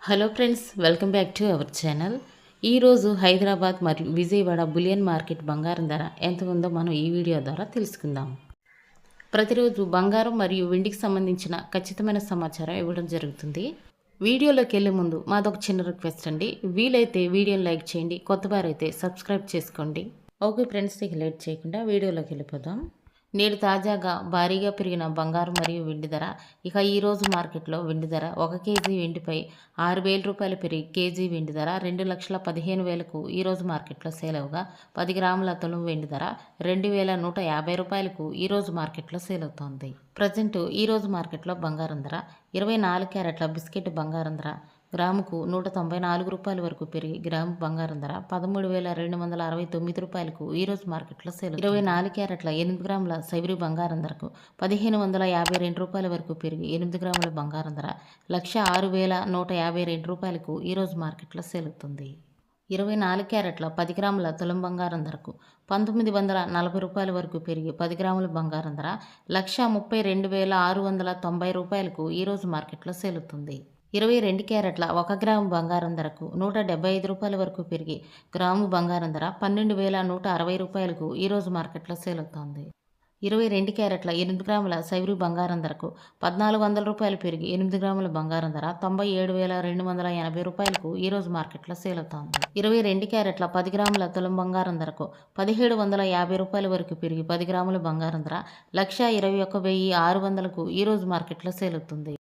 Hello friends, welcome back to our channel. ఈరోజు హైదరాబాద్ మరియు Vijayawada bullion market బంగారం ధర ఎంత ఉందో మనం ఈ వీడియో ద్వారా తెలుసుకుందాం. ప్రతిరోజు బంగారం మరియు వెండికి సంబంధించిన ఖచ్చితమైన సమాచారం ఇవ్వడం జరుగుతుంది. వీడియోలోకి వెళ్ళే ముందు మాదొక చిన్న రిక్వెస్ట్ అండి. వీలైతే వీడియోని లైక్ చేయండి, కొత్త వారైతే సబ్స్క్రైబ్ చేసుకోండి. ఓకే ఫ్రెండ్స్, ఇక లేట్ చేయకుండా వీడియోలోకి వెళ్ళిపోదాం. నేడు తాజాగా భారీగా పెరిగిన బంగారం మరియు వెండి ధర. ఇక ఈరోజు మార్కెట్లో వెండి ధర 1 కేజీ వెండిపై 6,000 రూపాయలు పెరిగి కేజీ వెండి ధర 2,15,000కు ఈరోజు మార్కెట్లో సేల్ అవగా 10 గ్రాముల తులం వెండి ధర 2,150 రూపాయలకు ఈరోజు మార్కెట్లో సేల్ అవుతోంది. ప్రజెంట్ ఈరోజు మార్కెట్లో బంగారం ధర 24 క్యారెట్ల బిస్కెట్ బంగారం ధర గ్రాముకు 194 రూపాయల వరకు పెరిగి గ్రాము బంగారం ధర 13,269 రూపాయలకు ఈరోజు మార్కెట్లో సేల్. 24 క్యారెట్ల 8 గ్రాముల సైబరీ బంగారం ధరకు 1,552 రూపాయల వరకు పెరిగి 8 గ్రాముల బంగారం ధర 106,152 రూపాయలకు ఈరోజు మార్కెట్లో సేల్ అవుతుంది. 24 క్యారెట్ల 10 గ్రాముల తులం బంగారం ధరకు 1,940 రూపాయల వరకు పెరిగి 10 గ్రాముల బంగారం ధర 132,690 రూపాయలకు ఈరోజు మార్కెట్లో సేల్ అవుతుంది. 22 క్యారెట్ల 1 గ్రాము బంగారం ధరకు 175 రూపాయల వరకు పెరిగి గ్రాము బంగారం ధర 12,160 రూపాయలకు ఈరోజు మార్కెట్లో సేల్ అవుతోంది. 22 క్యారెట్ల 8 గ్రాముల సైబరీ బంగారం ధరకు 1,400 రూపాయలు పెరిగి 8 గ్రాముల బంగారం ధర 97,280 రూపాయలకు ఈరోజు మార్కెట్లో సేల్ అవుతోంది. 22 క్యారెట్ల 10 గ్రాముల తులం బంగారం ధరకు 1,750 రూపాయల వరకు పెరిగి 10 గ్రాముల బంగారం ధర 1,21,600కు ఈరోజు మార్కెట్లో సేల్ అవుతుంది.